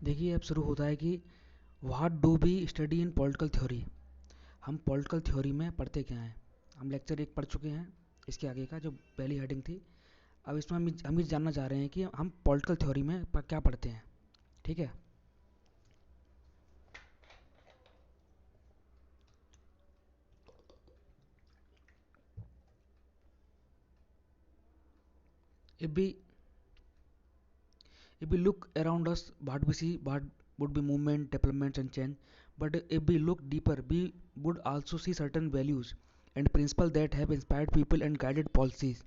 देखिए, अब शुरू होता है कि what do we study in political theory. हम पॉलिटिकल थ्योरी में पढ़ते क्या हैं। हम लेक्चर एक पढ़ चुके हैं, इसके आगे का जो पहली हेडिंग थी। अब इसमें हम ये जानना चाह रहे हैं कि हम पॉलिटिकल थ्योरी में क्या पढ़ते हैं। ठीक है। if we if we look around us, what we see, what would be movement, developments and change. But if we look deeper, we would also see certain values and principles that have inspired people and guided policies.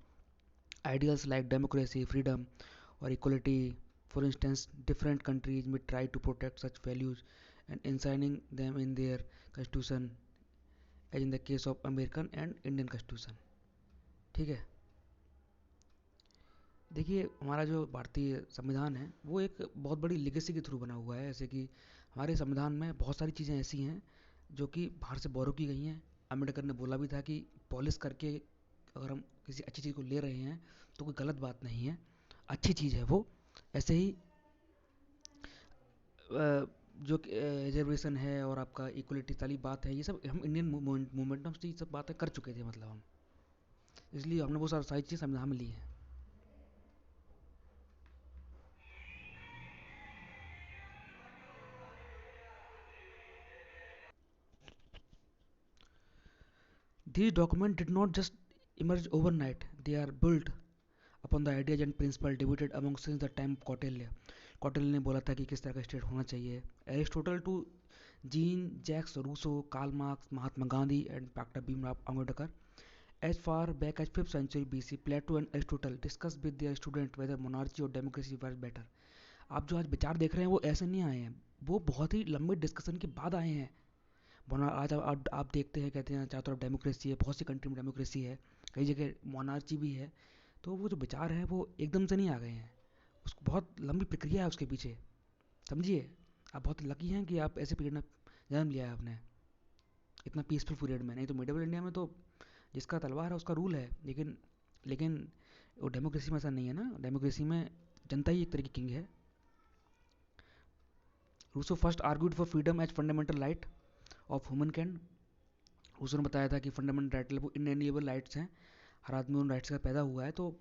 Ideals like democracy, freedom, or equality. For instance, different countries may try to protect such values and enshrining them in their constitution, as in the case of American and Indian constitution. ठीक है। देखिए, हमारा जो भारतीय संविधान है वो एक बहुत बड़ी लिगेसी के थ्रू बना हुआ है। जैसे कि हमारे संविधान में बहुत सारी चीज़ें ऐसी हैं जो कि बाहर से बोरो की गई हैं। अम्बेडकर ने बोला भी था कि पॉलिश करके अगर हम किसी अच्छी चीज़ को ले रहे हैं तो कोई गलत बात नहीं है, अच्छी चीज़ है वो। ऐसे ही जो रिजर्वेशन है और आपका इक्वलिटी वाली बात है, ये सब हम इंडियन मूवमेंट में ये सब बातें कर चुके थे, मतलब हम इसलिए हमने वो सारी चीज़ संविधान में ली है। These documents did not just emerge overnight, they are built upon the ideas and principles debated among since the time of Kautilya. Kautilya ने बोला था कि किस तरह का स्टेट होना चाहिए। Aristotle to Jean Jacques Rousseau, Karl Marx, Mahatma Gandhi and doctor Bhimrao Ambedkar. As far back as 5th century BC, Plato and Aristotle discussed with their students whether monarchy or democracy was better। आप जो आज विचार देख रहे हैं वो ऐसे नहीं आए हैं, वो बहुत ही लंबे डिस्कशन के बाद आए हैं। आज आप देखते हैं, कहते हैं चारों तरफ डेमोक्रेसी है, बहुत सी कंट्री में डेमोक्रेसी है, कई जगह मोनार्ची भी है। तो वो जो विचार है वो एकदम से नहीं आ गए हैं, उसको बहुत लंबी प्रक्रिया है उसके पीछे। समझिए, आप बहुत लकी हैं कि आप ऐसे पीरियड में जन्म लिया है आपने, इतना पीसफुल पीरियड में। नहीं तो मिडिवल इंडिया में तो जिसका तलवार है उसका रूल है। लेकिन वो डेमोक्रेसी में ऐसा नहीं है ना। डेमोक्रेसी में जनता ही एक तरह की किंग है। Rousseau first argued for freedom as fundamental right of human kind. Rousseau ने बताया था कि फंडामेंटल राइट वो इनएलिएबल राइट्स हैं, हर आदमी उन राइट्स का पैदा हुआ है, तो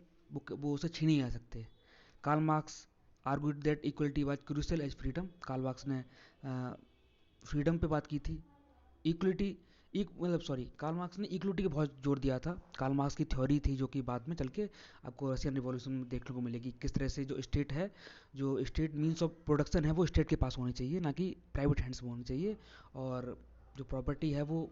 वो उसे छीन नहीं आ सकते। Karl Marx argued that equality was crucial as freedom. Karl Marx ने फ्रीडम पे बात की थी। इक्वलिटी एक मतलब सॉरी कार्ल मार्क्स ने इक्वलिटी पे बहुत जोर दिया था। कार्ल मार्क्स की थ्योरी थी जो कि बाद में चल के आपको रशियन रिवॉल्यूशन में देखने को मिलेगी, किस तरह से जो स्टेट है, जो स्टेट मीन्स ऑफ प्रोडक्शन है वो स्टेट के पास होनी चाहिए, ना कि प्राइवेट हैंड्स में होनी चाहिए। और जो प्रॉपर्टी है वो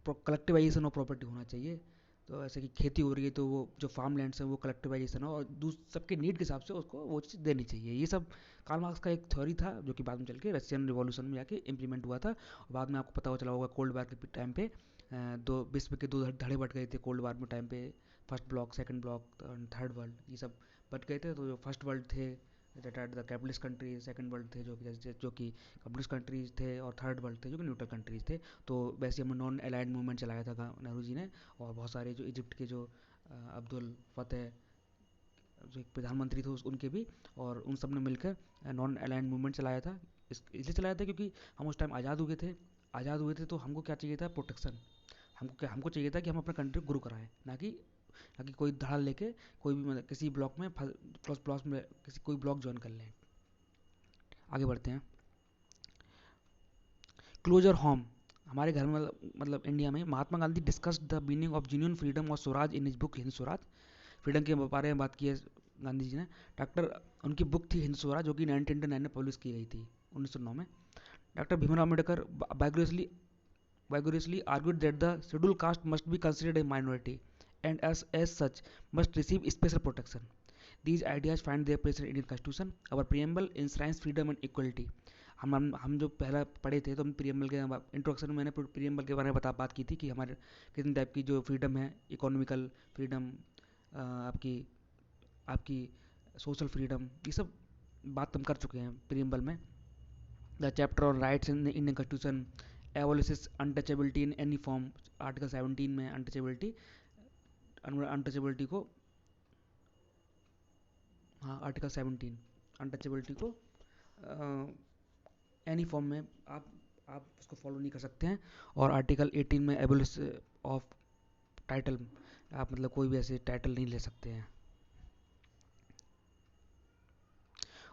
कलेक्टिवाइजेशन ऑफ प्रॉपर्टी होना चाहिए। तो ऐसे कि खेती हो रही है तो वो जो फार्म लैंड्स हैं वो कलेक्टिवाइजेशन हो और सबके नीड के हिसाब से उसको वो चीज़ देनी चाहिए। ये सब कार्ल मार्क्स का एक थ्योरी था जो कि बाद में चल के रशियन रिवॉल्यूशन में जाके इम्प्लीमेंट हुआ था। और बाद में आपको पता हो चला होगा कोल्ड वार के टाइम पे दो विश्व के दो धड़े बट गए थे कोल्ड वार में टाइम पे। First block, second block, third world, ये सब बट गए थे। तो जो फर्स्ट वर्ल्ड थे that are the capitalist countries, second world थे जो कि कम्युनिस्ट कंट्रीज थे, और थर्ड वर्ल्ड थे जो कि न्यूट्रल कंट्रीज थे। तो वैसे हमने नॉन अलाइड मूवमेंट चलाया था नेहरू जी ने। और बहुत सारे जो इजिप्ट के जो अब्दुल फतेह जो एक प्रधानमंत्री थे उनके भी, और उन सब ने मिलकर नॉन अलाइंड मूवमेंट चलाया था। इसलिए चलाया था क्योंकि हम उस टाइम आज़ाद हुए थे। आज़ाद हुए थे तो हमको क्या चाहिए था, प्रोटेक्शन। हमको चाहिए था कि हम अपना कंट्री ग्रो कराएं, ना कि कोई धड़ा लेके कोई भी मतलब किसी ब्लॉक में प्लस प्लस में किसी कोई ब्लॉक ज्वाइन कर लें। आगे बढ़ते हैं। Closer home. हमारे घर में मतलब इंडिया में Mahatma Gandhi discussed the meaning of genuine freedom और Swaraj in his book Hind Swaraj. Freedom के बारे में बात की है गांधी जी ने। डॉक्टर उनकी बुक थी हिंद स्वराज जो कि 1909 में पब्लिश की गई थी, 1909 में। Doctor Bhimrao Ambedkar vigorously argued that the scheduled caste must be considered a minority and as such must receive special protection. These ideas find their place in Indian Constitution. Our preamble enshrines freedom and equality. हम जो पहला पढ़े थे तो हम preamble के introduction में मैंने प्रियम्बल के बारे में बात की थी कि हमारे कितने टाइप की जो फ्रीडम है, इकोनॉमिकल फ्रीडम, आपकी आपकी सोशल फ्रीडम, ये सब बात हम कर चुके हैं प्रियम्बल में। The chapter on rights in Indian constitution abolishes untouchability in any form. Article 17 में अनटचेबिलिटी को, हाँ आर्टिकल 17 अनटचेबिलिटी को एनी फॉर्म में आप उसको फॉलो नहीं कर सकते हैं। और आर्टिकल 18 में एबोलिश ऑफ टाइटल, आप मतलब कोई भी ऐसे टाइटल नहीं ले सकते हैं।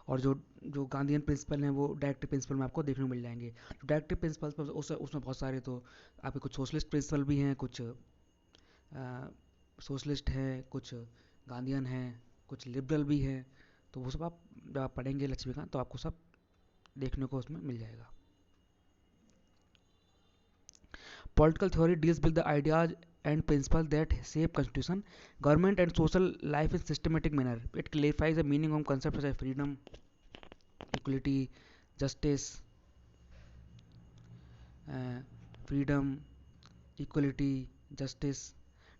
और जो जो गांधीयन प्रिंसिपल हैं वो डायरेक्टिव प्रिंसिपल में आपको देखने को मिल जाएंगे। जो डायरेक्टिव प्रिंसिपल उसमें बहुत सारे तो आपके कुछ सोशलिस्ट प्रिंसिपल भी हैं, कुछ सोशलिस्ट हैं, कुछ गांधीयन हैं, कुछ लिबरल भी हैं। तो वो सब आप जब आप पढ़ेंगे लक्ष्मीकांत तो आपको सब देखने को उसमें मिल जाएगा। Political theory deals with the ideas and principles that shape constitution, government and social life in systematic manner. It clarifies the meaning of concepts such as freedom, equality, justice, uh, freedom, equality, justice,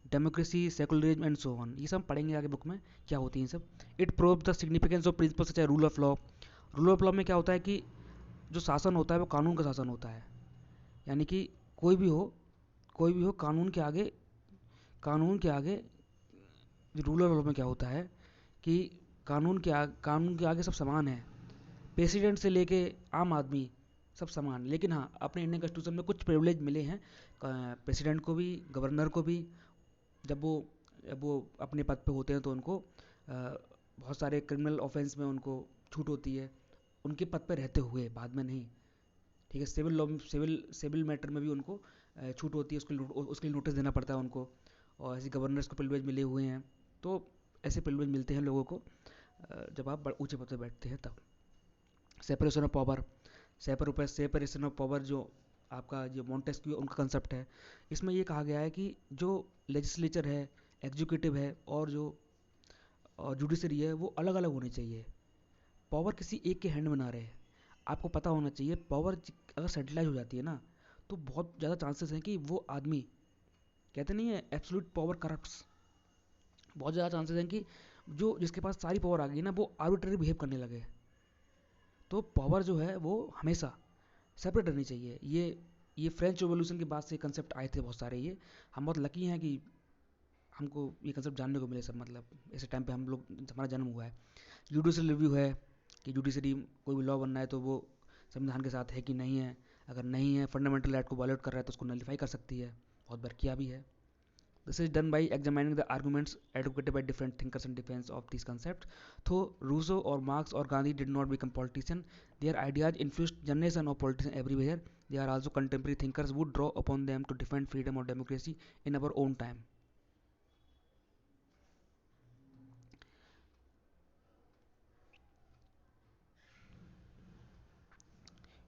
democracy, secularism and so on. ये सब पढ़ेंगे आगे book में क्या होती हैं सब। It prove the significance of principle such rule of law. Rule of law में क्या होता है कि जो शासन होता है वो कानून का शासन होता है। यानी कि कोई भी हो कोई भी हो कानून के आगे रूल ऑफ लॉ में क्या होता है कि कानून के आगे सब समान है। प्रेसिडेंट से लेके आम आदमी सब समान। लेकिन हाँ, अपने इंडियन कॉन्स्टिट्यूशन में कुछ प्रिविलेज मिले हैं प्रेसिडेंट को भी, गवर्नर को भी। जब वो अपने पद पे होते हैं तो उनको बहुत सारे क्रिमिनल ऑफेंस में उनको छूट होती है, उनके पद पे रहते हुए, बाद में नहीं। ठीक है, सिविल लॉ, सिविल मैटर में भी उनको छूट होती है, उसके लिए नोटिस देना पड़ता है उनको। और ऐसे गवर्नर्स को प्रिविलेज मिले हुए हैं। तो ऐसे प्रिविलेज मिलते हैं लोगों को जब आप ऊंचे पद पर बैठते हैं तब। Separation of power, separation of power जो आपका जो मॉन्टेस्क्यू उनका कंसेप्ट है, इसमें ये कहा गया है कि जो लेजिस्लेचर है, एग्जीक्यूटिव है और जो जुडिशरी है वो अलग अलग होनी चाहिए। पावर किसी एक के हैंड में ना रहे। आपको पता होना चाहिए पावर अगर सेंट्रलाइज हो जाती है ना तो बहुत ज़्यादा चांसेस हैं कि वो आदमी, कहते नहीं है एब्सोल्यूट पावर करप्ट्स, बहुत ज़्यादा चांसेस हैं कि जो जिसके पास सारी पावर आ गई ना वो आर्बिट्ररी बिहेव करने लगे। तो पावर जो है वो हमेशा सेपरेट रहनी चाहिए। ये फ्रेंच रिवॉल्यूशन के बाद से कंसेप्ट आए थे बहुत सारे। ये हम बहुत लकी हैं कि हमको ये कंसेप्ट जानने को मिले सब, मतलब ऐसे टाइम पे हम लोग, हमारा जन्म हुआ है। जुडिशल रिव्यू है कि जुडिशरी कोई भी लॉ बनना है तो वो संविधान के साथ है कि नहीं है। अगर नहीं है, फंडामेंटल राइट को वायलेट कर रहा है तो उसको नलीफाई कर सकती है। बहुत बार किया भी है। This is done by examining the arguments advocated by different thinkers in defense of these concepts. Though Rousseau or Marx or Gandhi did not become politicians, their ideas influenced generation of politicians everywhere. They are also contemporary thinkers who draw upon them to defend freedom or democracy in our own time.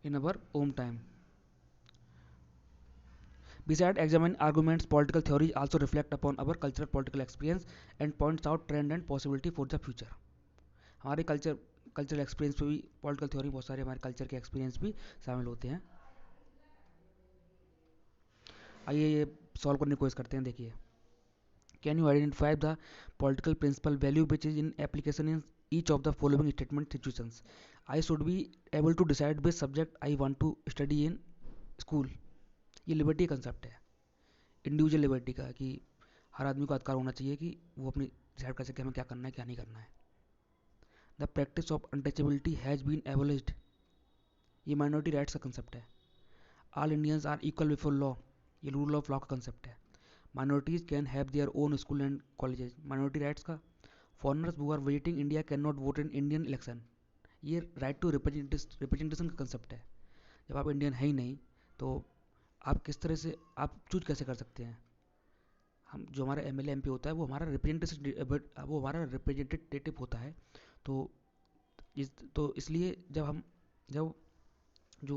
In our own time. Besides examining arguments, political theory also reflect upon our cultural political experience and points out trend and possibility for the future. हमारे cultural experience पे भी political theory, बहुत सारे हमारे culture के experience भी शामिल होते हैं। आइए ये सॉल्व करने की कोशिश करते हैं। देखिए, can you identify the political principle value which is in application in each of the following statement situations. I should be able to decide which subject I want to study in school. ये liberty concept है, individual liberty का, कि हर आदमी को अधिकार होना चाहिए कि वो अपनी डिसाइड कर सके हमें क्या करना है क्या नहीं करना है। The practice of untouchability has been abolished. ये माइनॉरिटी राइट्स का कंसेप्ट है। All Indians are equal before law, ये रूल ऑफ लॉ का कंसेप्ट है। Minorities can have their own school and colleges, minority rights का। Foreigners who are visiting India can not vote in Indian election, ये right to representation का concept है। जब आप Indian है ही नहीं तो आप किस तरह से आप चूज कैसे कर सकते हैं। हम जो हमारा एमएलए एमपी होता है वो हमारा रिप्रेजेंटेटिव होता है। तो इसलिए जब जो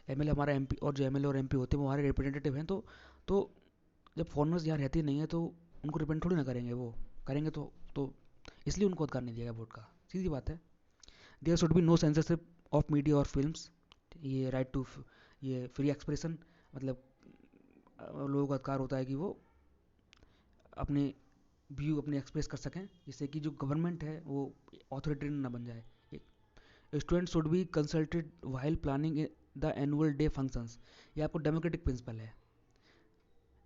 एमएलए हमारा एमपी और जो एमएलए और एमपी होते हैं वो हमारे रिप्रेजेंटेटिव हैं। तो जब फॉरनर्स यहाँ रहते नहीं है तो उनको रिप्रेजेंट थोड़ी ना करेंगे, वो करेंगे तो इसलिए उनको अधिकार नहीं दिया गया वोट का, सीधी बात है। There should be no censorship of media और फिल्म्स, ये राइट टू, ये फ्री एक्सप्रेशन, मतलब लोगों का अधिकार होता है कि वो अपने व्यू अपने एक्सप्रेस कर सकें, जिससे कि जो गवर्नमेंट है वो ऑथोरिटेरियन ना बन जाए। Student should be consulted while planning the annual day functions, ये आपको डेमोक्रेटिक प्रिंसिपल है।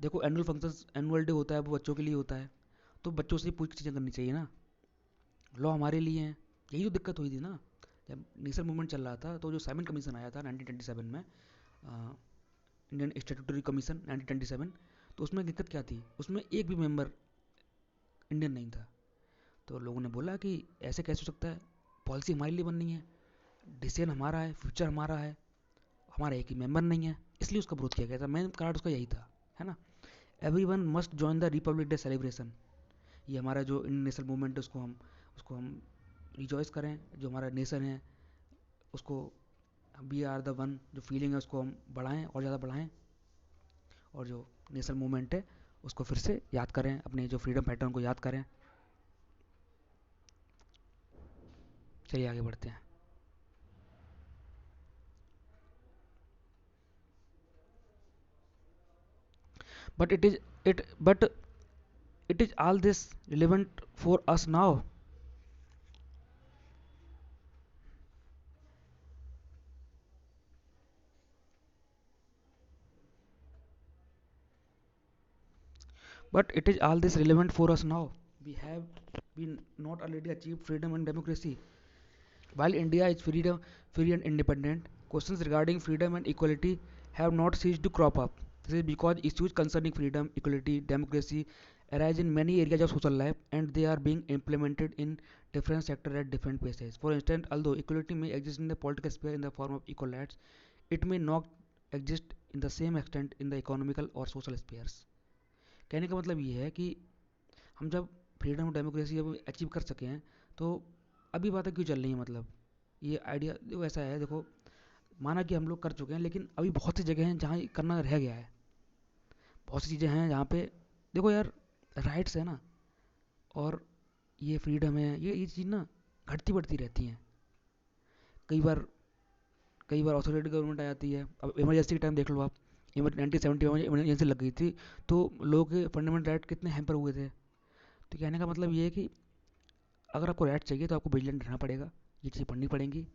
देखो, एनुअल डे होता है वो बच्चों के लिए होता है, तो बच्चों से पूछ चीज़ें करनी चाहिए ना। लॉ हमारे लिए हैं, यही तो दिक्कत हुई थी ना जब नेशनल मूवमेंट चल रहा था तो जो साइमन कमीशन आया था 1927 में, इंडियन स्टेटूटरी कमीशन 1927, तो उसमें दिक्कत क्या थी, उसमें एक भी मेंबर इंडियन नहीं था। तो लोगों ने बोला कि ऐसे कैसे हो सकता है, पॉलिसी हमारे लिए बननी है, डिसीजन हमारा है, फ्यूचर हमारा हमारा एक ही मेंबर नहीं है, इसलिए उसका विरोध किया गया था। मेन कारण उसका यही था, है ना। Every one must join the Republic day celebration, ये हमारा जो इंडियन नेशनल मूवमेंट है उसको हम रिजॉइस करें, जो हमारा नेशन है उसको, वी आर द वन, जो फीलिंग है उसको हम बढ़ाएं और ज़्यादा बढ़ाएं, और जो नेशनल मूवमेंट है उसको फिर से याद करें, अपने जो फ्रीडम पैटर्न को याद करें। चलिए आगे बढ़ते हैं। But it is but it is all this relevant for us now? But it is all this relevant for us now? We have been not already achieved freedom and democracy? While India is free and independent, questions regarding freedom and equality have not ceased to crop up. This is because issues concerning freedom, equality, democracy arise in many areas of social life, and they are being implemented in different sectors at different paces. For instance, although equality may exist in the political sphere in the form of equal rights, it may not exist in the same extent in the economical or social spheres. कहने का मतलब ये है कि हम जब freedom और democracy जब अचीव कर सके हैं, तो अभी बातें क्यों चल रही हैं, मतलब ये आइडिया देखो ऐसा है, देखो माना कि हम लोग कर चुके हैं, लेकिन अभी बहुत सी जगह हैं जहाँ ये करना रह गया है। बहुत सी चीज़ें हैं जहाँ पे देखो यार, राइट्स है ना, और ये फ्रीडम है, ये चीज़ ना घटती बढ़ती रहती हैं। कई बार कई बार ऑथोरिटी गवर्नमेंट आ जाती है। अब इमरजेंसी के टाइम देख लो आप, 1970 में इमरजेंसी लग गई थी, तो लोगों के फंडामेंटल राइट कितने हैम्पर हुए थे। तो कहने का मतलब ये है कि अगर आपको राइट चाहिए तो आपको विजिलेंट रहना पड़ेगा, ये चीज़ पढ़नी पड़ेंगी।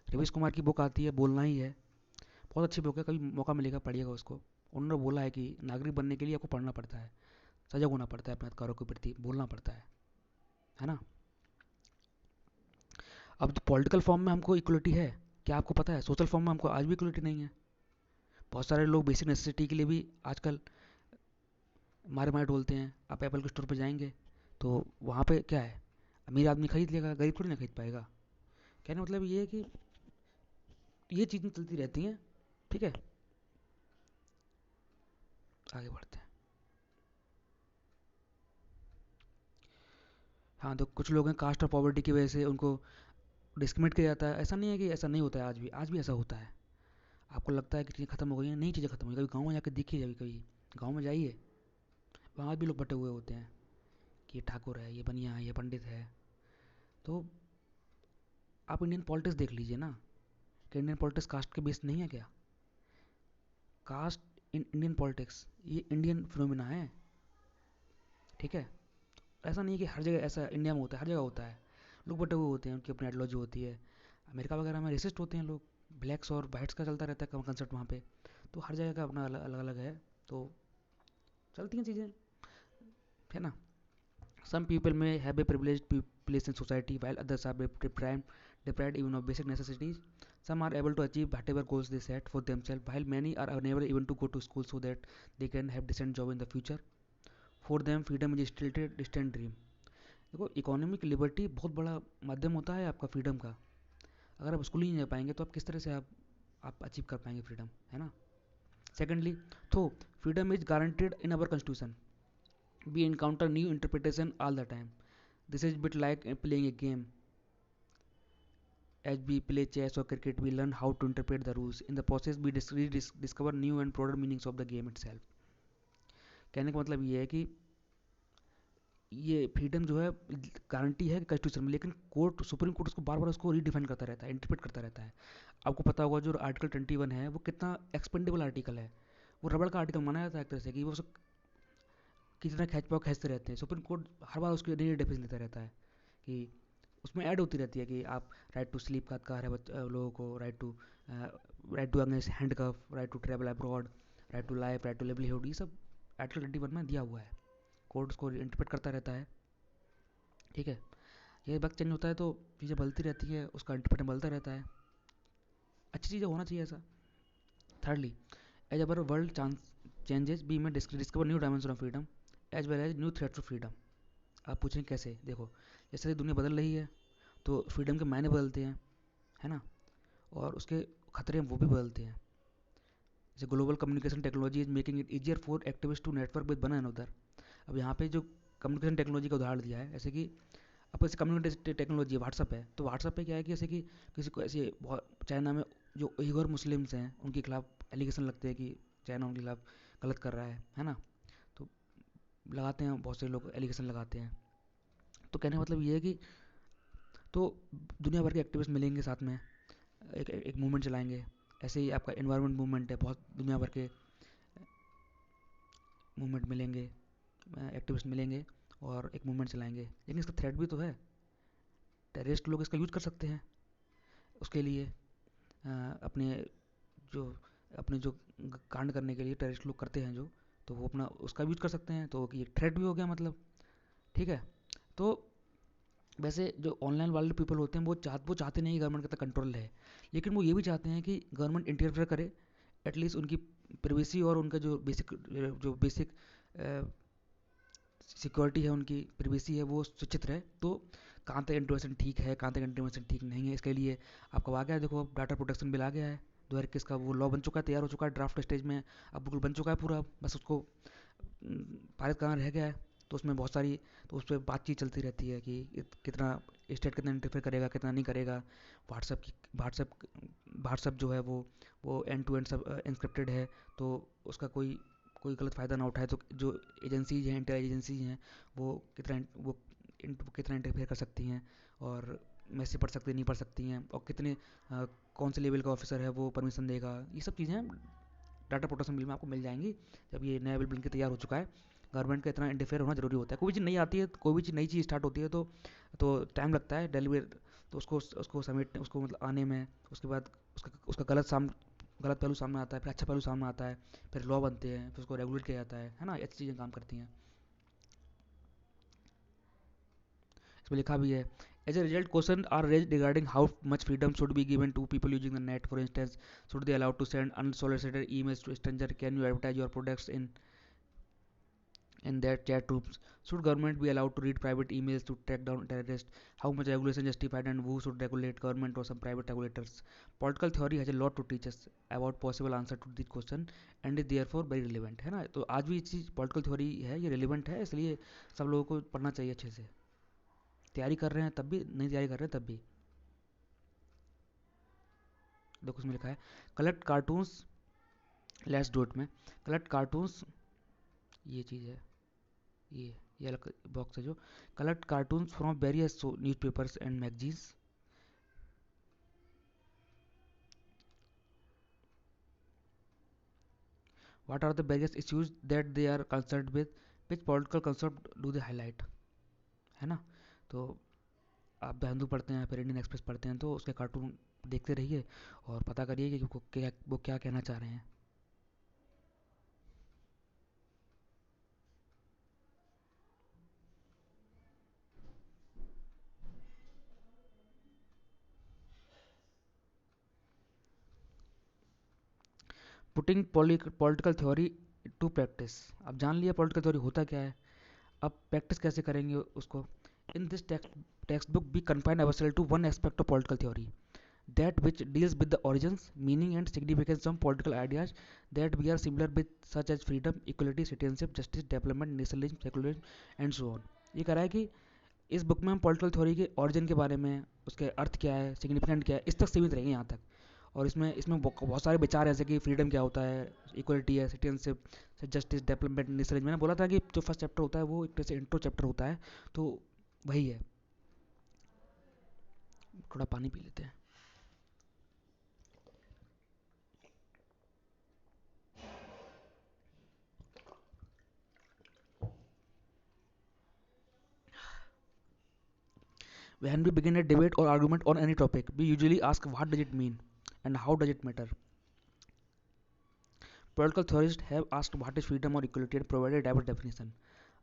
रवीश कुमार की बुक आती है बोलना ही है, बहुत अच्छी बुक है, कभी मौका मिलेगा पढ़िएगा उसको। उन्होंने बोला है कि नागरिक बनने के लिए आपको पढ़ना पड़ता है, सजग होना पड़ता है, अपने अधिकारों के प्रति बोलना पड़ता है ना। अब तो पॉलिटिकल फॉर्म में हमको इक्वलिटी है, क्या आपको पता है सोशल फॉर्म में हमको आज भी इक्वलिटी नहीं है। बहुत सारे लोग बेसिक नेसेसिटी के लिए भी आजकल मारे मारे डोलते हैं। आप एप्पल के स्टोर पर जाएंगे तो वहाँ पे क्या है, अमीर आदमी खरीद लेगा, गरीब थोड़ी ना खरीद पाएगा। कहने का मतलब ये है कि ये चीज़ें चलती रहती हैं, ठीक है। आगे बढ़ते हैं। हाँ, तो कुछ लोग हैं कास्ट और पॉवर्टी की वजह से उनको डिस्क्रिमिनेट किया जाता है। ऐसा नहीं है कि ऐसा नहीं होता है, आज भी ऐसा होता है। आपको लगता है कि चीज़ें खत्म हो गई हैं, नई चीज़ें खत्म हो गई। कभी गाँव में जाकर देखिए, कभी कभी गाँव में जाइए, वहाँ भी लोग बटे हुए होते हैं कि ये ठाकुर है, ये बनिया है, ये पंडित है। तो आप इंडियन पॉलिटिक्स देख लीजिए ना, कि इंडियन पॉलिटिक्स कास्ट के बेस नहीं है क्या। कास्ट इन इंडियन पॉलिटिक्स ये इंडियन फिनोमिना है, ठीक है। ऐसा नहीं है कि हर जगह ऐसा इंडिया में होता है, हर जगह होता है। लोग बटे हुए होते हैं, उनकी अपनी आइडियोलॉजी होती है। अमेरिका वगैरह में रेसिस्ट होते हैं लोग, ब्लैक्स और वाइट्स का चलता रहता है कंसेप्ट वहाँ पे। तो हर जगह का अपना अलग अलग है, तो चलती हैं चीज़ें, है ना। सम पीपल में have a privileged place in society while others are deprived even of basic necessities. Some are able to achieve whatever goals they set for themselves while many are unable even to go to school so that they can have decent job in the future. For them freedom is still a distant dream. देखो economic liberty बहुत बड़ा माध्यम होता है आपका freedom का। अगर आप स्कूल ही नहीं जा पाएंगे तो आप किस तरह से आप अचीव कर पाएंगे फ्रीडम, है ना। सेकेंडली, तो freedom is guaranteed in our constitution, we encounter new interpretation all the time. This is a bit like playing a game. As we play chess or cricket, we learn how to interpret the rules. In the process, we discover new and broader meanings of the game itself. कहने का मतलब ये है कि ये freedom जो है guarantee है कॉन्स्टिट्यूशन में, लेकिन कोर्ट, सुप्रीम कोर्ट उसको बार बार उसको रीडिफाइन करता रहता है, इंटरप्रेट करता रहता है। आपको पता होगा जो आर्टिकल 21 है वो कितना एक्सपेंडेबल आर्टिकल है। वो रबड़ का आर्टिकल माना जाता है एक तरह से, कि वो कितना खैच पाओ खींचते रहते हैं। सुप्रीम कोर्ट हर बार उसके नई डेफिनेशन देता रहता है, कि उसमें ऐड होती रहती है कि आप राइट टू स्लीप का अधिकार है लोगों को, right to against handcuff, right to travel abroad, right to life, right to livelihood, ये सब आर्टिकल 21 में दिया हुआ है। कोर्ट उसको इंटरप्रेट करता रहता है, ठीक है। ये वक्त चेंज होता है तो चीज़ें बदलती रहती है, उसका इंटरप्रिटेशन बदलता रहता है, अच्छी चीज़ें होना चाहिए ऐसा। Thirdly, as our world changes, we may discover new dimension of freedom as well as new threats to freedom. आप पूछें कैसे? देखो, जैसे दुनिया बदल रही है तो फ्रीडम के मायने बदलते हैं, है ना, और उसके खतरे वो भी बदलते हैं। जैसे global communication technology is making it easier for activist to network with one another. अब यहाँ पे जो कम्युनिकेशन टेक्नोलॉजी का उदाहरण दिया है, जैसे कि अब जैसे कम्युनिकेशन टेक्नोलॉजी है, व्हाट्सअप है, तो व्हाट्सअप पे क्या है कि जैसे कि किसी को ऐसे चाइना में जो उइगर मुस्लिम्स हैं उनके खिलाफ एलिगेशन लगते हैं कि चाइना उनके खिलाफ गलत कर रहा है ना, तो लगाते हैं, बहुत से लोग एलिगेशन लगाते हैं। तो कहने का मतलब ये है कि तो दुनिया भर के एक्टिविस्ट मिलेंगे साथ में, एक मूवमेंट चलाएंगे। ऐसे ही आपका एनवायरनमेंट मूवमेंट है, बहुत दुनिया भर के मूवमेंट मिलेंगे, एक्टिविस्ट मिलेंगे और एक मूवमेंट चलाएंगे। लेकिन इसका थ्रेट भी तो है, टेररिस्ट लोग इसका यूज कर सकते हैं उसके लिए, अपने जो अपने जो कांड करने के लिए टेररिस्ट लोग करते हैं जो, तो वो अपना उसका यूज कर सकते हैं, तो ये थ्रेट भी हो गया मतलब, ठीक है। तो वैसे जो ऑनलाइन वाले पीपल होते हैं वो चाहते नहीं गवर्नमेंट का कंट्रोल है, लेकिन वो ये भी चाहते हैं कि गवर्नमेंट इंटरफेयर करे, एटलीस्ट उनकी प्राइवेसी और उनका जो बेसिक सिक्योरिटी है, उनकी प्राइवेसी है, वो सुरक्षित रहे। तो कहाँ तक इंटरवेंशन ठीक है, कहाँ तक इंटरवेंशन ठीक नहीं है, इसके लिए आपका आ गया है, देखो अब डाटा प्रोटेक्शन बिल आ गया है 2021 का, वो लॉ बन चुका है, तैयार हो चुका है, ड्राफ्ट स्टेज में अब बिल्कुल बन चुका है पूरा, बस उसको पारित करना रह गया है। तो उसमें बहुत सारी, तो उस पर बातचीत चलती रहती है कि कितना स्टेट कितना इंटरफेयर करेगा, कितना नहीं करेगा। व्हाट्सएप व्हाट्सएप जो है वो एंड टू एंड सब इंस्क्रिप्टेड है, तो उसका कोई कोई गलत फ़ायदा ना उठाए, तो जो एजेंसीज हैं, इंटेलिजेंस एजेंसीज हैं, वो कितना इंटरफेयर कर सकती हैं, और मैसेज पढ़ सकती हैं, नहीं पढ़ सकती हैं, और कितने कौन से लेवल का ऑफिसर है वो परमिशन देगा, ये सब चीज़ें डाटा प्रोटेक्शन बिल में आपको मिल जाएंगी। जब ये नया बिल बन के तैयार हो चुका है, गवर्नमेंट का इतना इंटरफेयर होना जरूरी होता है। कोई भी चीज़ नहीं आती है, कोई भी चीज़ नई चीज़ स्टार्ट होती है तो टाइम लगता है डिलीवर, तो उसको सबमिट, उसको मतलब आने में, उसके बाद उसका गलत पहलू सामने आता है, फिर अच्छा पहलू सामने आता है, फिर लॉ बनते हैं, फिर उसको रेगुलेट किया जाता है ना, ऐसी चीज़ें काम करती हैं। इसमें लिखा भी है, as a result question are raise regarding how much freedom should be given to people using the net. For instance, should they allowed to send unsolicited emails to stranger, can you advertise your products in their chat rooms, should government be allowed to read private emails to track down terrorists, how much regulation justified and who should regulate, government or some private regulators. Political theory has a lot to teach us about possible answer to this question and is therefore very relevant, है ना। तो आज भी ये चीज़ political theory है, ये relevant है, इसलिए सब लोगों को पढ़ना चाहिए अच्छे से, तैयारी कर रहे हैं तब भी, नहीं तैयारी कर रहे हैं तब भी। देखो उसमें लिखा है, collect cartoons, let's do it में, कलेक्ट कार्टून्स, ये चीज़ है, ये अलग बॉक्स है जो, collect cartoons from various newspapers and magazines, what are the various issues that they are concerned with, which political concept do they highlight, है ना। तो आप द हिंदू पढ़ते हैं, फिर इंडियन एक्सप्रेस पढ़ते हैं, तो उसके कार्टून देखते रहिए और पता करिए कि वो क्या कहना चाह रहे हैं। Putting political theory to practice, अब जान लिया पॉलिटिकल थ्योरी होता क्या है, अब प्रैक्टिस कैसे करेंगे उसको। In this textbook be confine ourself to one aspect of political theory, that which deals with the origins, meaning and significance of political ideas that we are similar with, such as freedom, equality, citizenship, justice, development, nationalism, secularism and so on। ये कह रहा है कि इस book में हम political theory के origin के बारे में, उसके अर्थ क्या है, सिग्निफिकेंट क्या है, इस तक सीमित रहेंगे यहाँ तक। और इसमें बहुत सारे विचार हैं, जैसे कि फ्रीडम क्या होता है, इक्वलिटी है, सिटीजनशिप, जस्टिस, डेवलपमेंट, नेशनलिज्म। मैंने बोला था कि जो फर्स्ट चैप्टर होता है वो एक तरह से इंट्रो चैप्टर होता है, तो वही है। थोड़ा पानी पी लेते हैं। When we begin a debate or argument on any topic, we usually ask what does it mean and how does it matter. Political theorists have asked what is freedom or equality and provided a diverse definition.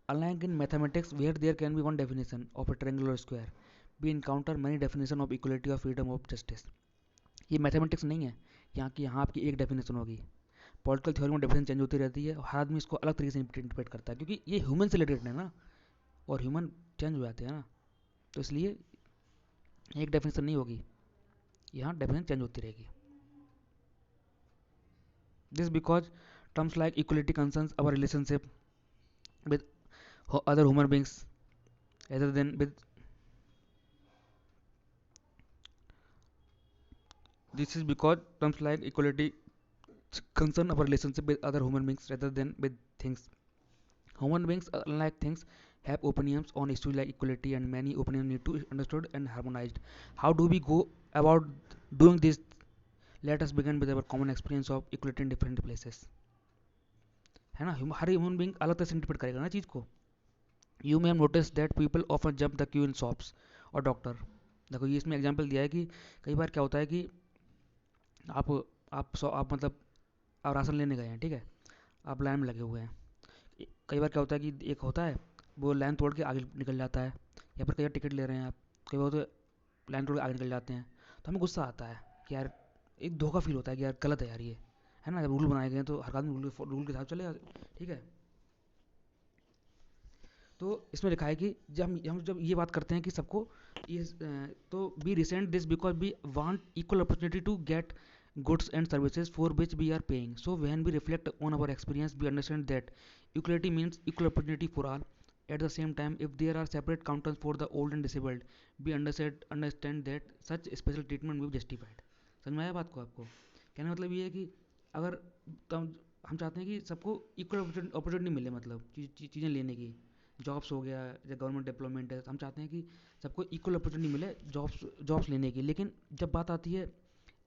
Unlike in mathematics, where there can be one definition of a triangle or square, we encounter many definition of equality और freedom of justice. ये mathematics नहीं है यहाँ की, यहाँ आपकी एक definition होगी। पॉलिटिकल थ्योरी में डेफिनेशन चेंज होती रहती है और हर आदमी इसको अलग तरीके से इंटरप्रेट करता है, क्योंकि ये ह्यूमन से रिलेटेड है ना, और ह्यूमन चेंज हो जाते हैं ना, तो इसलिए एक डेफिनेशन नहीं होगी, यहाँ डेफिनेशन चेंज होती रहेगी। This because terms like equality concerns our relationship with other human beings rather than with this is because terms like equality concern our relationship with other human beings rather than with things. Human beings, unlike things, have opinions on issues like equality, and many opinions need to be understood and harmonized. How do we go about doing this? Let us begin with our common experience of equality in different places. है ना, हर human being अलग तरह से interpret करेगा ना चीज़ को। You may have notice that people often jump the Q in shops और doctor. देखो ये इसमें एग्जांपल दिया है कि कई बार क्या होता है कि आप आप मतलब आप राशन लेने गए हैं, ठीक है, आप लाइन में लगे हुए हैं। कई बार क्या होता है कि एक होता है वो लाइन तोड़ के आगे निकल जाता है, या फिर कई बार टिकट ले रहे हैं आप, कई बार तो लाइन तोड़ के आगे निकल जाते हैं, तो हमें गुस्सा आता है कि यार एक धोखा फील होता है कि यार गलत है यार ये, है ना। जब रूल बनाए गए हैं तो हर आदमी रूल के हिसाब चले, ठीक है। तो इसमें लिखा है कि जब ये बात करते हैं कि सबको ये तो be recent this because we want equal opportunity to get goods and services for which we are paying. So when we reflect on our experience, we understand that equality means equal opportunity for all. At the same time, if there are separate counters for the old and disabled, we understand that such special treatment will be justified. समझ में आया बात को आपको? कहने मतलब ये है कि अगर हम चाहते हैं कि सबको इक्वल अपॉर्चुनिटी मिले, मतलब चीज़ें लेने की, जॉब्स हो गया या गवर्नमेंट डेवलपमेंट है, हम चाहते हैं कि सबको इक्वल अपॉर्चुनिटी मिले जॉब्स लेने की। लेकिन जब बात आती है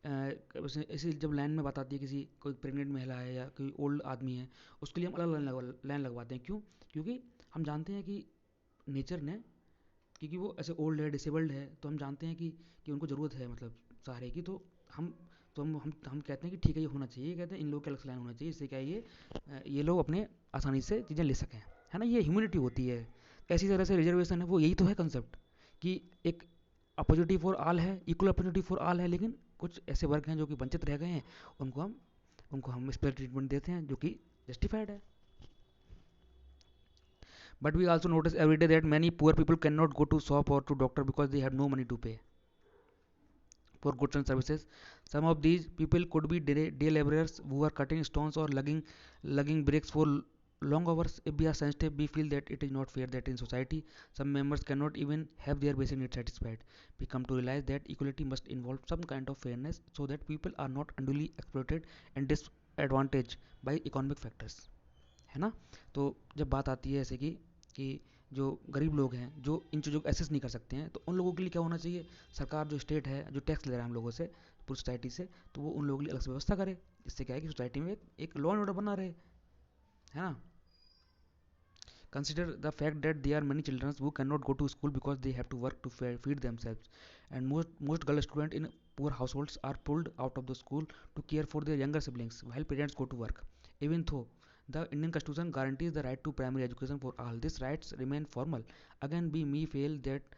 ऐसे जब लाइन में बात आती है, किसी कोई प्रेग्नेंट महिला है या कोई ओल्ड आदमी है, उसके लिए हम अलग लाइन लगवाते हैं। क्यों? क्योंकि हम जानते हैं कि नेचर ने, क्योंकि वो ऐसे ओल्ड है, डिसेबल्ड है, तो हम जानते हैं कि उनको ज़रूरत है मतलब सहारे की। तो हम हम कहते हैं कि ठीक है ये होना चाहिए, कहते हैं इन लोग के अलग लाइन होना चाहिए, इससे क्या है ये लोग अपने आसानी से चीज़ें ले सकें, है ना। ये ह्यूमनिटी होती है। ऐसी तरह से रिजर्वेशन है वो यही तो है कंसेप्ट, कि एक अपॉर्चुनिटी फॉर ऑल है, इक्वल अपॉर्चुनिटी फॉर ऑल है, लेकिन कुछ ऐसे वर्ग हैं जो कि वंचित रह गए हैं, उनको हम स्पेशल ट्रीटमेंट देते हैं जो कि जस्टिफाइड है। But we also notice every day that many poor people can not go to shop or to doctor because they have no money to pay for goods and services. Some of these people could be day laborers who are cutting stones or lugging bricks for long hours. If we are sensitive, we feel that it is not fair that in society some members cannot even have their basic needs satisfied. We come to realize that equality must involve some kind of fairness so that people are not unduly exploited and disadvantaged by economic factors. है ना। तो जब बात आती है ऐसे कि जो गरीब लोग हैं जो इन चीज़ों को एक्सेस नहीं कर सकते हैं, तो उन लोगों के लिए क्या होना चाहिए, सरकार जो स्टेट है जो टैक्स ले रहा है हम लोगों से, पूरी सोसाइटी से, तो वो उन लोगों के लिए अलग से व्यवस्था करे, जिससे क्या है कि सोसाइटी में एक लॉ एंड ऑर्डर बना रहे, है ना। Consider the fact that they are many children who cannot go to school because they have to work to feed themselves, and most girl students in poor households are pulled out of the school to care for their younger siblings while parents go to work. Even though the Indian Constitution guarantees the right to primary education for all, these rights remain formal. Again, we feel that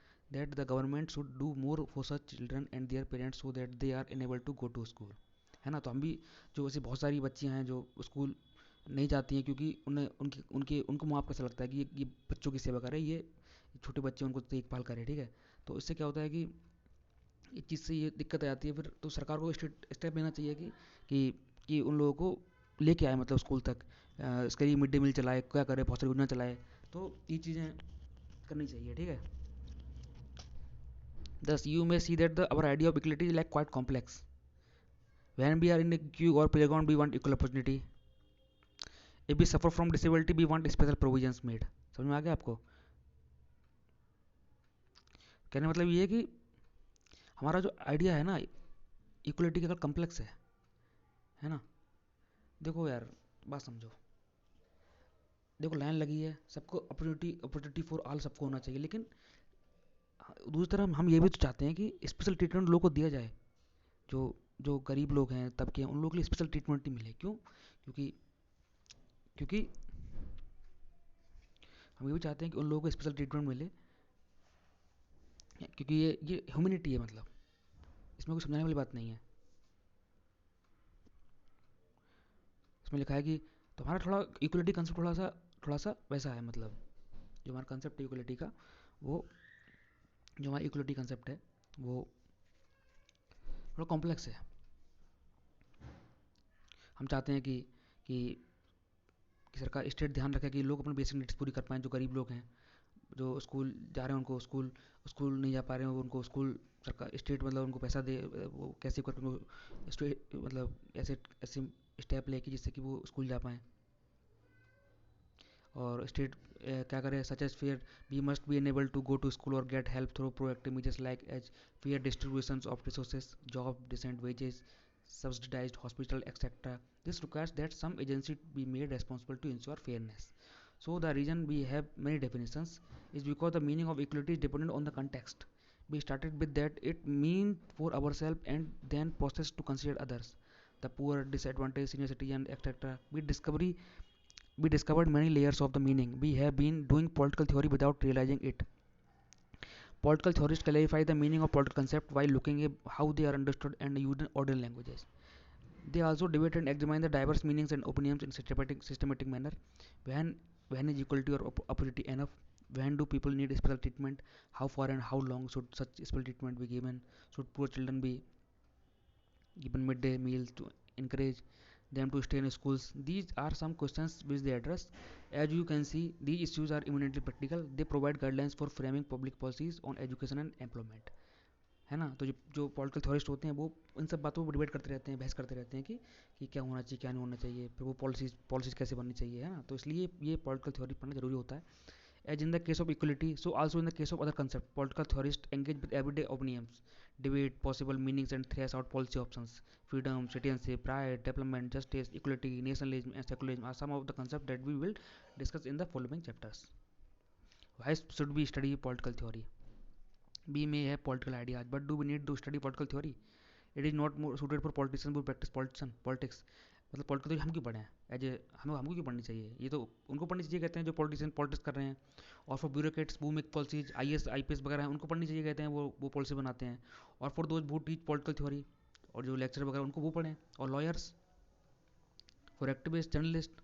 the government should do more for such children and their parents so that they are enabled to go to school. है ना। तो हम भी, जो ऐसी बहुत सारी बच्चियां हैं जो स्कूल नहीं जाती हैं क्योंकि उन्हें उनकी उनके उनको माँ बाप कैसा लगता है कि ये बच्चों की सेवा करे, ये छोटे बच्चे उनको देखभाल करे, ठीक है। तो इससे क्या होता है कि इस चीज़ से ये दिक्कत आ जाती है। फिर तो सरकार को स्टेप लेना चाहिए कि उन लोगों को लेके आए मतलब स्कूल तक, इसके लिए मिड डे मील चलाए, क्या करे, बहुत सारी योजना चलाए, तो ये चीज़ें करनी चाहिए, ठीक है। Thus, you may see that our idea of equality is like quite complex. When we are in a queue or playground, we want equal opportunity. If we suffer from disability, we want special provisions made. समझ में आ गया आपको? कहने मतलब ये है कि हमारा जो आइडिया है ना इक्वलिटी का कम्प्लेक्स है ना। देखो यार बात समझो, देखो लाइन लगी है, सबको अपॉर्चुनिटी फॉर ऑल सबको होना चाहिए, लेकिन दूसरी तरफ हम ये भी तो चाहते हैं कि स्पेशल ट्रीटमेंट लोगों को दिया जाए। जो जो गरीब लोग हैं तबके हैं उन लोगों के लिए स्पेशल ट्रीटमेंट नहीं मिले। क्यों? क्योंकि क्योंकि हम ये भी चाहते हैं कि उन लोगों को स्पेशल ट्रीटमेंट मिले क्योंकि ये ह्यूमैनिटी है, मतलब इसमें कोई समझाने वाली बात नहीं है। इसमें लिखा है कि तो हमारा थोड़ा इक्वलिटी कंसेप्ट थोड़ा सा वैसा है, मतलब जो हमारा कंसेप्ट है इक्वलिटी का, वो जो हमारा इक्वलिटी कंसेप्ट है वो थोड़ा कॉम्प्लेक्स है। हम चाहते हैं कि सरकार स्टेट ध्यान रखे कि लोग अपने बेसिक नीड्स पूरी कर पाएँ, जो गरीब लोग हैं, जो स्कूल जा रहे हैं उनको स्कूल स्कूल नहीं जा पा रहे हैं, उनको स्कूल सरकार स्टेट मतलब उनको पैसा दे, वो कैसे करके उनको मतलब ऐसे ऐसे स्टेप लेके जिससे कि वो स्कूल जा पाएँ। और स्टेट क्या करे, such as fair we must be enable to go to school और get help through proactive measures like as fair distribution of resources, job, decent wages, subsidized hospital, etc. This requires that some agency be made responsible to ensure fairness. So the reason we have many definitions is because the meaning of equality is dependent on the context. We started with that it means for ourselves and then process to consider others, the poor, disadvantaged, senior citizen, etc. We discovered many layers of the meaning. We have been doing political theory without realizing it. Political theorists clarify the meaning of political concepts while looking at how they are understood and used in ordinary languages. They also debate and examine the diverse meanings and opinions in systematic manner. When when is equality or opportunity enough? When do people need special treatment? How far and how long should such special treatment be given? Should poor children be given midday meals to encourage them to stay in schools? These are some questions which they address. As you can see, these issues are eminently practical. They provide guidelines for framing public policies on education and employment. है ना? तो जो political theorist होते हैं वो इन सब बातों पर डिबेट करते रहते हैं, बहस करते रहते हैं कि क्या होना चाहिए, क्या नहीं होना चाहिए, फिर वो पॉलिसीज कैसे बननी चाहिए, है ना? तो इसलिए ये पॉलिटिकल थ्योरी पढ़ना जरूरी होता है। As in the case of equality, so also in the case of other concepts, political theorists engage with everyday opinions, debate possible meanings, and thrash out policy options. Freedom, citizenship, right, development, justice, equality, nationalism, and secularism are some of the concepts that we will discuss in the following chapters. Why should we study political theory? We may have political ideas, but do we need to study political theory? It is not more suited for politicians who practice politics. मतलब political हम क्यों पढ़ें? As a हमको क्यों पढ़नी चाहिए? ये तो उनको पढ़नी चाहिए कहते हैं जो पॉलिटिक्स कर रहे हैं। और for bureaucrats who make policies, IAS IPS वगैरह हैं, उनको पढ़नी चाहिए कहते हैं, वो पॉलिसी बनाते हैं। और for those who teach political theory, और जो लेक्चर वगैरह उनको वो पढ़ें। और लॉयर्स, फॉर एक्टिविस्ट, जर्नलिस्ट,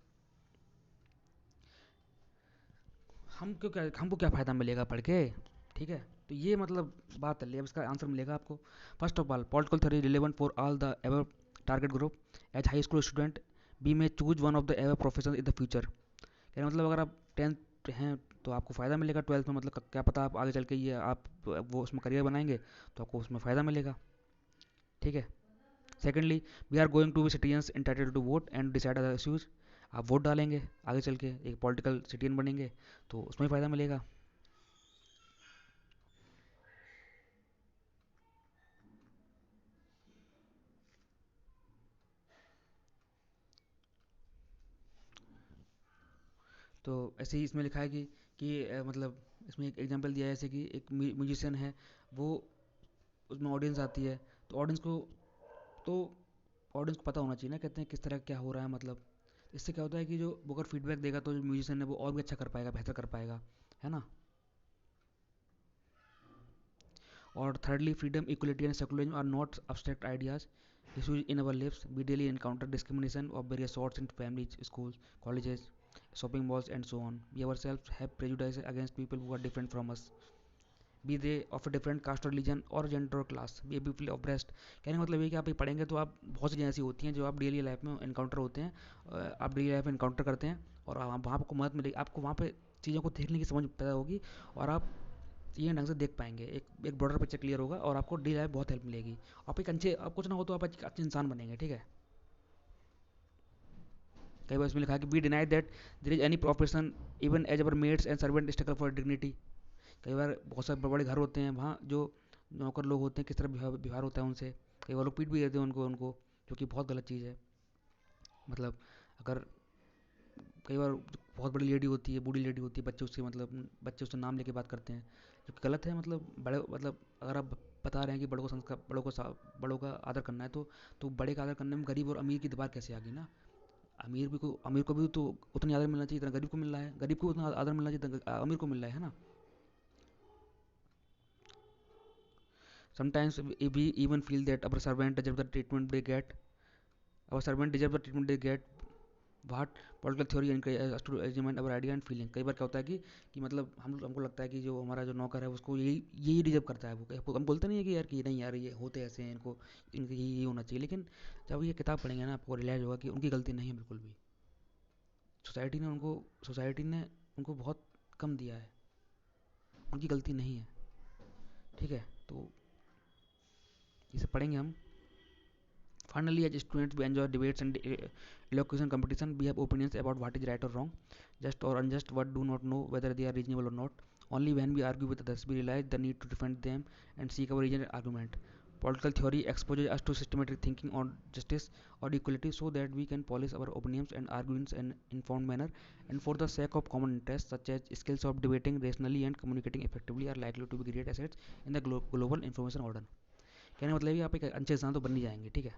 हमको क्या फ़ायदा मिलेगा पढ़ के? ठीक है, तो ये मतलब बात है, अब इसका आंसर मिलेगा आपको। First of all, political theory relevant for all the ever target group. As high school student we may choose one of the ever profession in the future. कहने मतलब अगर आप टेंथ हैं तो आपको फ़ायदा मिलेगा ट्वेल्थ में, मतलब क्या पता आप आगे चल के ये आप वो उसमें करियर बनाएंगे तो आपको उसमें फ़ायदा मिलेगा। ठीक है। Secondly, we are going to be citizens entitled to vote and decide other issues. आप वोट डालेंगे, आगे चल के एक पॉलिटिकल सिटीजन बनेंगे तो उसमें फ़ायदा मिलेगा। तो ऐसे ही इसमें लिखा है कि मतलब इसमें एक एग्जांपल दिया है, जैसे कि एक म्यूजिशियन है, वो उसमें ऑडियंस आती है, तो तो ऑडियंस को पता होना चाहिए ना, कहते हैं किस तरह क्या हो रहा है, मतलब इससे क्या होता है कि जो वो अगर फीडबैक देगा तो जो म्यूजिशियन है वो और भी अच्छा कर पाएगा, बेहतर कर पाएगा, है ना? और thirdly, freedom, equality and secularism are not abstract ideas, issues in our lives. We daily encounter discrimination of various sorts in families, schools, colleges, shopping malls, and so on. We ourselves have prejudice against people who are different from us, be they of a different caste or religion or gender or class, be people of breast। कहने का मतलब ये कि आप ये पढ़ेंगे तो आप बहुत सी चीज़ें ऐसी होती हैं जो आप डेली लाइफ में इनकाउंटर होते हैं, आप डेली लाइफ में इनकाउंटर करते हैं, और वहाँ आपको मदद मिलेगी, आपको वहाँ पे चीज़ों को देखने की समझ पैदा होगी, और आप चीज़ें ढंग से देख पाएंगे, एक ब्रॉडर पिक्चर क्लियर होगा, और आपको डेली लाइफ बहुत हेल्प मिलेगी। आप कुछ ना हो तो आप एक अच्छे इंसान बनेंगे। ठीक है। कई बार इसमें लिखा है कि we deny that there is any profession even as our maids and servant struggle for dignity. कई बार बहुत सारे बड़े बड़े घर होते हैं, वहाँ जो नौकर लोग होते हैं किस तरह व्यवहार होता है उनसे, कई बार लोग पीट भी देते हैं उनको, जो कि बहुत गलत चीज़ है। मतलब अगर कई बार बहुत बड़ी लेडी होती है, बूढ़ी लेडी होती है, बच्चे उससे नाम लेके बात करते हैं, जो कि गलत है। मतलब बड़े मतलब अगर आप बता रहे हैं कि बड़ों को संस्कार, बड़ों का आदर करना है, तो बड़े का आदर करने में गरीब और अमीर की दीवार कैसे आ गई ना? अमीर को भी तो उतनी आदर मिलना चाहिए जितना गरीब को मिल रहा है, गरीब को उतना आदर मिलना चाहिए जितना अमीर को मिल रहा है ना? Sometimes we even feel that our servant deserve the treatment they get. Our servant deserve the treatment they get. What political theory encourage to examine our idea and feeling. कई बार क्या होता है कि मतलब हमको लगता है कि जो हमारा जो नौकर है उसको यही यही डिजर्व करता है। वो हम बोलते नहीं है कि यार कि नहीं यार ये होते ऐसे हैं, इनको इनके यही होना चाहिए। लेकिन जब ये किताब पढ़ेंगे ना आपको रियलाइज होगा कि उनकी गलती नहीं है बिल्कुल भी। सोसाइटी ने उनको सोसाइटी ने उनको बहुत कम दिया है, उनकी गलती नहीं है। ठीक है, तो इसे पढ़ेंगे हम। Finally, as students, we enjoy debates and elocution competition. We have opinions about what is right or wrong, just or unjust, what do not know whether they are reasonable or not. Only when we argue with others, we realize the need to defend them and seek our reasoned argument. Political theory exposes us to systematic thinking on justice or equality so that we can polish our opinions and arguments in an informed manner, and for the sake of common interests such as skills of debating rationally and communicating effectively are likely to be great assets in the global information order. कहने मतलब ये आप एक अच्छे इंसान तो बन ही जाएंगे। ठीक है,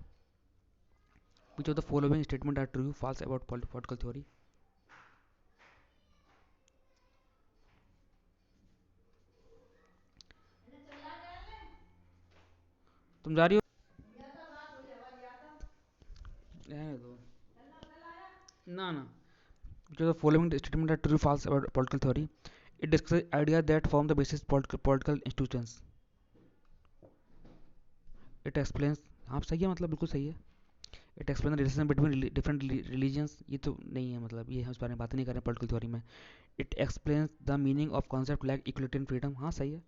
which of the following statement are true, false about political theory? तुम जा रही हो? रहने दो ना ना। Which of the following statement are true, false about political theory? It discusses ideas that form the basis political institutions. It explains, हाँ सही है, मतलब बिल्कुल सही है। It explain the relation between different religions, ये तो नहीं है, मतलब ये हम इस बारे में बात नहीं कर रहे हैं पॉलिटिकल थ्योरी में। It explains the meaning of concept like equality and freedom, हाँ सही है।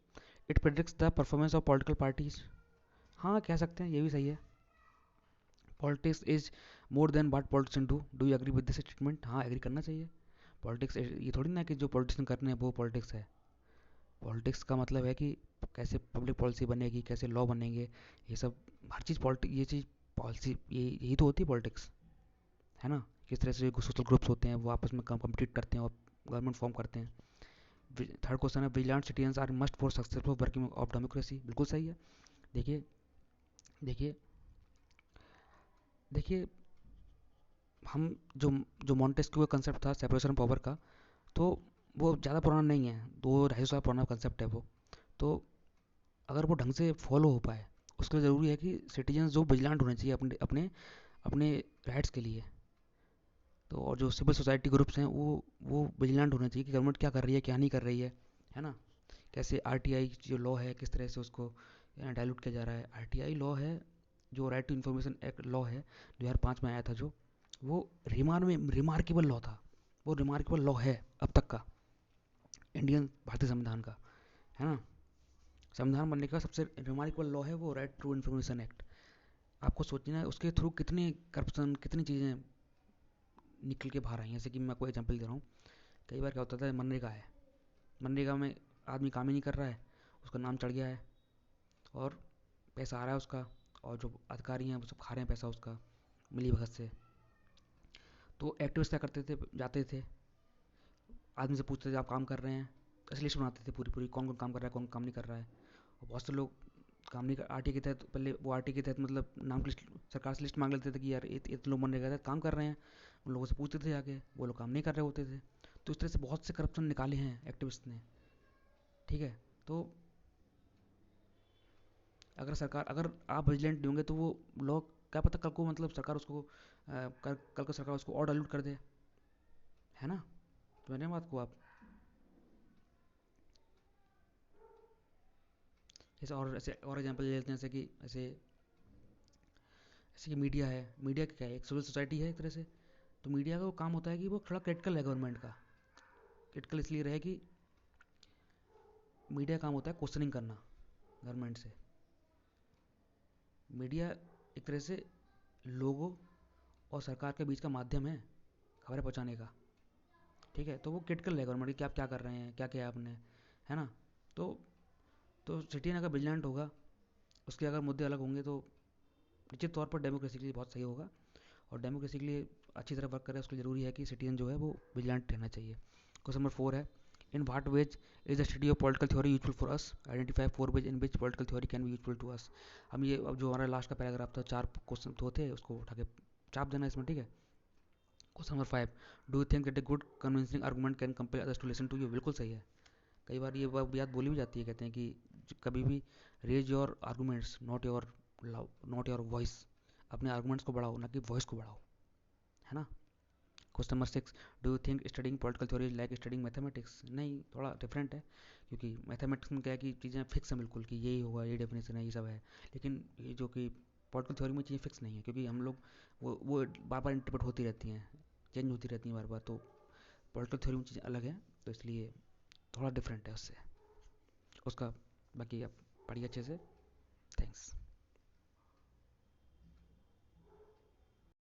It predicts the performance of political parties, हाँ कह सकते हैं, ये भी सही है। Politics is more than what politician do you agree with this statement? हाँ एग्री करना चाहिए। पॉलिटिक्स ये थोड़ी ना कि जो पॉलिटिशियन कर रहे हैं वो पॉलिटिक्स है। पॉलिटिक्स का मतलब है कि कैसे पब्लिक पॉलिसी बनेगी, कैसे लॉ बनेंगे, ये सब हर चीज़ पॉलिटिक, ये चीज़ पॉलिसी, ये यही तो होती है पॉलिटिक्स, है ना। किस तरह से सोशल ग्रुप्स होते हैं वो आपस में कम्पीट करते हैं और गवर्नमेंट फॉर्म करते हैं। थर्ड क्वेश्चन है vigilant citizens are must for successful working of democracy, बिल्कुल सही है। देखिए देखिए देखिए हम जो जो मॉन्टेस्क्यू का कंसेप्ट था सेपरेशन पावर का, तो वो ज़्यादा पुराना नहीं है, 200-250 साल पुराना कंसेप्ट है वो। तो अगर वो ढंग से फॉलो हो पाए, उसके लिए ज़रूरी है कि सिटीजन्स जो विजिलेंट होने चाहिए अपने अपने अपने राइट्स के लिए। तो और जो सिविल सोसाइटी ग्रुप्स हैं वो विजिलेंट होने चाहिए कि गवर्नमेंट क्या कर रही है क्या नहीं कर रही है ना। कैसे आरटीआई जो लॉ है किस तरह से उसको डाइल्यूट किया जा रहा है। आरटीआई लॉ है जो right to information act law है 2005 में आया था, जो वो रिमार्केबल लॉ था। वो रिमार्केबल लॉ है अब तक का इंडियन भारतीय संविधान का, है ना। संविधान बनने का सबसे रिमार्केबल लॉ है वो राइट टू इन्फॉर्मेशन एक्ट। आपको सोचना है उसके थ्रू कितने करप्शन कितनी चीज़ें निकल के बाहर आई हैं। जैसे कि मैं कोई एग्जांपल दे रहा हूँ, कई बार क्या होता था, मनरेगा है, मनरेगा में आदमी काम ही नहीं कर रहा है, उसका नाम चढ़ गया है और पैसा आ रहा है उसका, और जो अधिकारी हैं वो सब खा रहे हैं पैसा उसका मिली भगत से। तो एक्टिविस्ट क्या करते थे, जाते थे आदमी से पूछते थे आप काम कर रहे हैं, ऐसी लिस्ट बनाते थे पूरी पूरी, कौन कौन काम कर रहा है कौन काम नहीं कर रहा है। और बहुत से लोग काम नहीं कर, आरटी के तहत पहले वो आरटी के तहत मतलब नाम की लिस्ट सरकार से लिस्ट मांग लेते थे कि यार इतने लोग मनरेगा के तहत काम कर रहे हैं। उन लोगों से पूछते थे आके, वो लोग काम नहीं कर रहे होते थे। तो इस तरह से बहुत से करप्शन निकाले हैं एक्टिविस्ट ने। ठीक है, तो अगर आप विजिलेंट नहीं होंगे तो वो लोग क्या पता कल को मतलब सरकार उसको कल को सरकार उसको और डाइल्यूट कर दे, है ना। तो मैंने बात को आप जैसे और ऐसे और एग्जांपल ले लेते हैं, जैसे कि ऐसे कि मीडिया है, मीडिया क्या है, एक सिविल सोसाइटी है एक तरह से। तो मीडिया का वो काम होता है कि वो थोड़ा क्रिटिकल है गवर्नमेंट का। क्रिटिकल इसलिए रहे कि मीडिया का काम होता है क्वेश्चनिंग करना गवर्नमेंट से। मीडिया एक तरह से लोगों और सरकार के बीच का माध्यम है खबरें पहुंचाने का। ठीक है, तो वो क्रिटिकल है गवर्नमेंट कि आप क्या कर रहे हैं, क्या किया आपने, है ना। तो सिटीजन अगर विजिलेंट होगा, उसके अगर मुद्दे अलग होंगे, तो निश्चित तौर पर डेमोक्रेसी के लिए बहुत सही होगा। और डेमोक्रेसी के लिए अच्छी तरह वर्क करे उसके लिए ज़रूरी है कि सिटीजन जो है वो विजिलेंट रहना चाहिए। क्वेश्चन नंबर 4 है, in what ways is the study of political theory useful for us? Identify 4 ways in which political theory can be useful to us. हम ये अब जो हमारा लास्ट का पैराग्राफ था 4 क्वेश्चन तो थे, उसको उठा के चाप देना इसमें। ठीक है, question number 5, do you think that a good convincing argument can compel others to listen to you? बिल्कुल सही है। कई बार ये बात बोली भी जाती है, कहते हैं कि कभी भी raise your arguments, not your voice. अपने आर्गूमेंट्स को बढ़ाओ, ना कि वॉइस को बढ़ाओ, है ना। Question number 6, do you think studying political theory is like studying mathematics? नहीं, थोड़ा डिफरेंट है, क्योंकि मैथमेटिक्स में क्या है कि चीज़ें फिक्स हैं बिल्कुल, कि यही होगा, ये डेफिनेशन है, ये सब है। लेकिन ये जो कि पॉलिटिकल थ्योरी में चीज़ें फिक्स नहीं है, क्योंकि हम लोग वो बार बार इंटरप्रेट होती रहती हैं, चेंज होती रहती हैं बार बार। तो पॉलिटिकल थ्योरी में चीज़ें अलग हैं, तो इसलिए थोड़ा डिफरेंट है उससे, उसका। बाकी आप पढ़िए अच्छे से। थैंक्स।